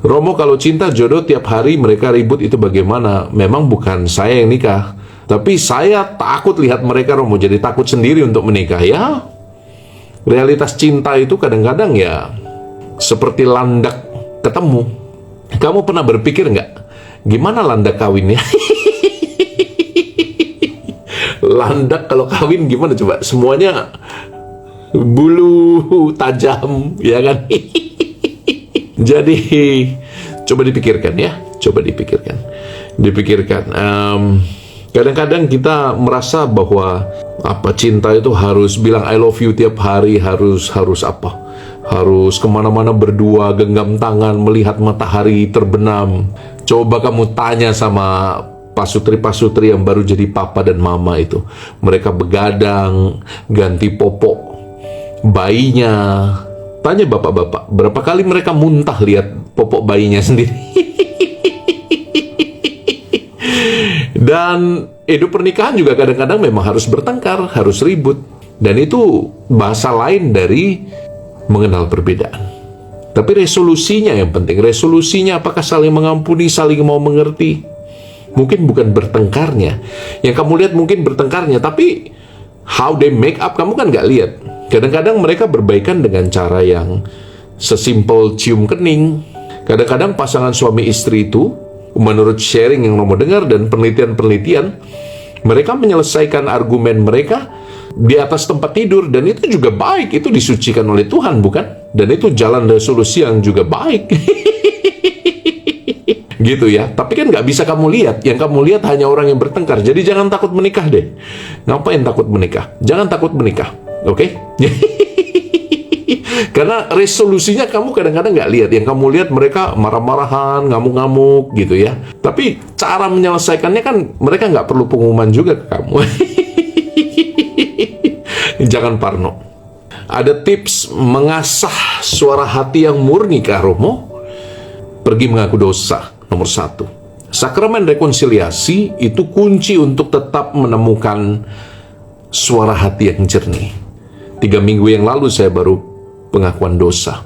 Romo, kalau cinta jodoh tiap hari mereka ribut itu bagaimana? Memang bukan saya yang nikah, tapi saya takut lihat mereka, Romo, jadi takut sendiri untuk menikah. Ya, realitas cinta itu kadang-kadang ya seperti landak ketemu. Kamu pernah berpikir nggak, gimana landak kawinnya? Landak kalau kawin gimana coba? Semuanya bulu tajam, ya kan? Jadi coba dipikirkan ya, coba dipikirkan. Kadang-kadang kita merasa bahwa cinta itu harus bilang I love you tiap hari, harus kemana-mana berdua, genggam tangan, melihat matahari terbenam. Coba kamu tanya sama pasutri-pasutri yang baru jadi papa dan mama itu, mereka begadang, ganti popok bayinya. Tanya bapak-bapak, berapa kali mereka muntah lihat popok bayinya sendiri. Dan hidup pernikahan juga kadang-kadang memang harus bertengkar, harus ribut. Dan itu bahasa lain dari mengenal perbedaan. Tapi resolusinya yang penting. Resolusinya apakah saling mengampuni, saling mau mengerti. Mungkin bukan bertengkarnya. Yang kamu lihat mungkin bertengkarnya, tapi how they make up kamu kan nggak lihat. Kadang-kadang mereka berbaikan dengan cara yang sesimpel cium kening. Kadang-kadang pasangan suami istri itu, menurut sharing yang Romo dengar dan penelitian-penelitian, mereka menyelesaikan argumen mereka di atas tempat tidur, dan itu juga baik, itu disucikan oleh Tuhan, bukan? Dan itu jalan resolusi yang juga baik. Gitu ya, tapi kan nggak bisa kamu lihat. Yang kamu lihat hanya orang yang bertengkar. Jadi jangan takut menikah deh. Ngapain takut menikah? Jangan takut menikah, oke? Karena resolusinya kamu kadang-kadang nggak lihat. Yang kamu lihat mereka marah-marahan, ngamuk-ngamuk gitu ya. Tapi cara menyelesaikannya kan mereka nggak perlu pengumuman juga ke kamu. Jangan parno. Ada tips mengasah suara hati yang murni kah, Romo? Pergi mengaku dosa. Nomor 1. Sakramen rekonsiliasi itu kunci untuk tetap menemukan suara hati yang jernih. 3 minggu yang lalu saya baru pengakuan dosa.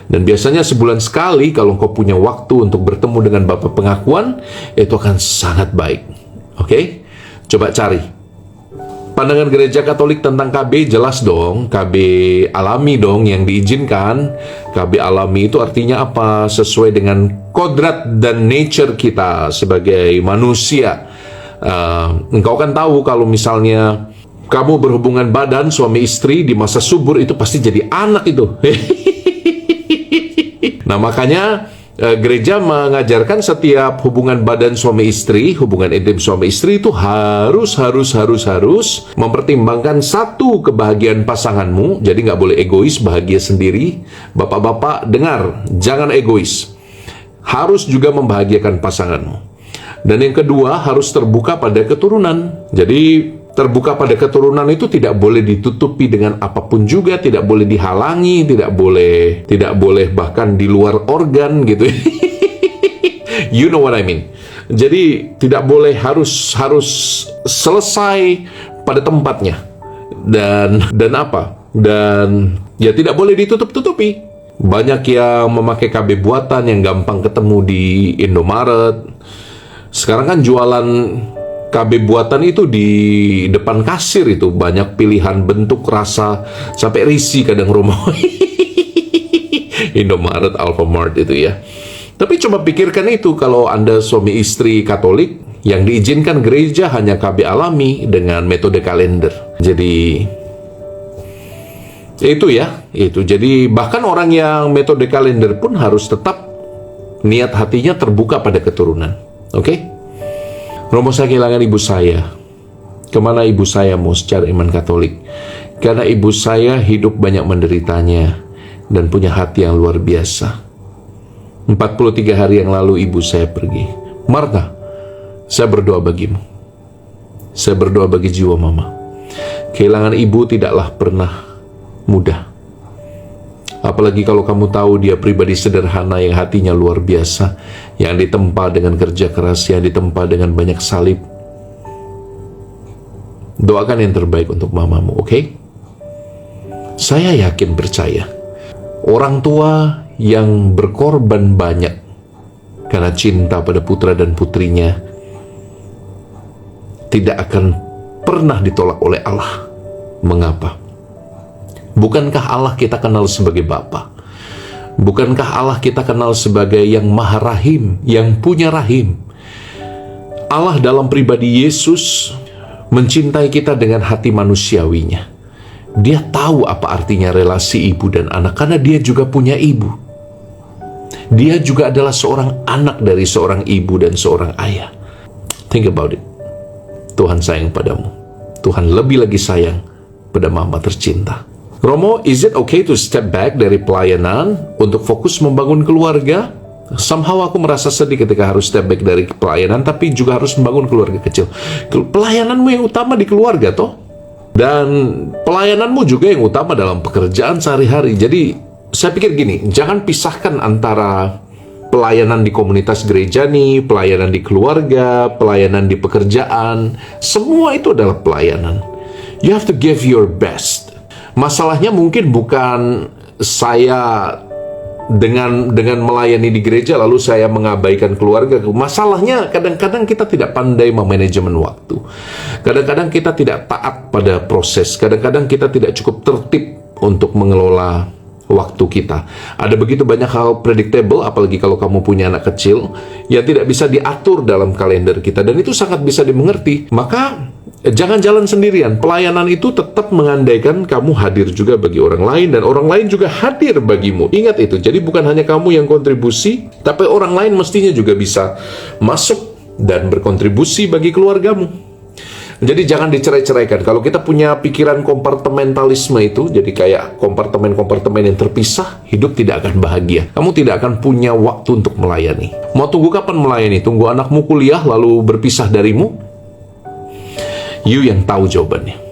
Dan biasanya sebulan sekali kalau kau punya waktu untuk bertemu dengan Bapak pengakuan, itu akan sangat baik. Oke? Coba cari. Pandangan Gereja Katolik tentang KB jelas dong, KB alami dong yang diizinkan. KB alami itu artinya apa? Sesuai dengan kodrat dan nature kita sebagai manusia. Engkau kan tahu kalau misalnya kamu berhubungan badan suami istri di masa subur, itu pasti jadi anak itu. Nah makanya gereja mengajarkan setiap hubungan badan suami istri, hubungan intim suami istri itu harus mempertimbangkan satu, kebahagiaan pasanganmu. Jadi nggak boleh egois, bahagia sendiri. Bapak-bapak dengar, jangan egois. Harus juga membahagiakan pasanganmu. Dan yang kedua, harus terbuka pada keturunan. Jadi terbuka pada keturunan itu tidak boleh ditutupi dengan apapun juga, tidak boleh dihalangi, tidak boleh bahkan di luar organ gitu. You know what I mean. Jadi tidak boleh, harus selesai pada tempatnya. Dan ya tidak boleh ditutup-tutupi. Banyak yang memakai KB buatan yang gampang ketemu di Indomaret. Sekarang kan jualan KB buatan itu di depan kasir itu banyak pilihan bentuk, rasa, sampai risih kadang Romo. Indomaret, Alfamart itu ya. Tapi coba pikirkan itu, kalau Anda suami istri Katolik, yang diizinkan gereja hanya KB alami dengan metode kalender. Jadi itu ya, itu. Jadi bahkan orang yang metode kalender pun harus tetap niat hatinya terbuka pada keturunan. Oke? Romo, saya kehilangan ibu saya. Kemana ibu saya mau secara iman Katolik? Karena ibu saya hidup banyak menderitanya dan punya hati yang luar biasa. 43 hari yang lalu ibu saya pergi. Martha, saya berdoa bagimu. Saya berdoa bagi jiwa mama. Kehilangan ibu tidaklah pernah mudah. Apalagi kalau kamu tahu dia pribadi sederhana yang hatinya luar biasa, yang ditempa dengan kerja keras, yang ditempa dengan banyak salib. Doakan yang terbaik untuk mamamu, oke? Saya yakin percaya, orang tua yang berkorban banyak karena cinta pada putra dan putrinya tidak akan pernah ditolak oleh Allah. Mengapa? Bukankah Allah kita kenal sebagai Bapa? Bukankah Allah kita kenal sebagai yang Maha Rahim, yang punya rahim? Allah dalam pribadi Yesus mencintai kita dengan hati manusiawinya. Dia tahu apa artinya relasi ibu dan anak, karena dia juga punya ibu. Dia juga adalah seorang anak dari seorang ibu dan seorang ayah. Think about it. Tuhan sayang padamu. Tuhan lebih lagi sayang pada mama tercinta. Romo, is it okay to step back dari pelayanan untuk fokus membangun keluarga? Somehow aku merasa sedih ketika harus step back dari pelayanan, tapi juga harus membangun keluarga kecil. Pelayananmu yang utama di keluarga, toh? Dan pelayananmu juga yang utama dalam pekerjaan sehari-hari. Jadi, saya pikir gini, jangan pisahkan antara pelayanan di komunitas gereja nih, pelayanan di keluarga, pelayanan di pekerjaan. Semua itu adalah pelayanan. You have to give your best. Masalahnya mungkin bukan saya dengan melayani di gereja lalu saya mengabaikan keluarga. Masalahnya kadang-kadang kita tidak pandai memanajemen waktu. Kadang-kadang kita tidak taat pada proses. Kadang-kadang kita tidak cukup tertib untuk mengelola waktu kita. Ada begitu banyak hal predictable, apalagi kalau kamu punya anak kecil, yang tidak bisa diatur dalam kalender kita, dan itu sangat bisa dimengerti. Maka jangan jalan sendirian. Pelayanan itu tetap mengandaikan kamu hadir juga bagi orang lain, dan orang lain juga hadir bagimu. Ingat itu. Jadi bukan hanya kamu yang kontribusi, tapi orang lain mestinya juga bisa masuk dan berkontribusi bagi keluargamu. Jadi jangan dicerai-ceraikan. Kalau kita punya pikiran kompartementalisme itu, jadi kayak kompartemen-kompartemen yang terpisah, hidup tidak akan bahagia. Kamu tidak akan punya waktu untuk melayani. Mau tunggu kapan melayani? Tunggu anakmu kuliah lalu berpisah darimu? You yang tahu jawabannya.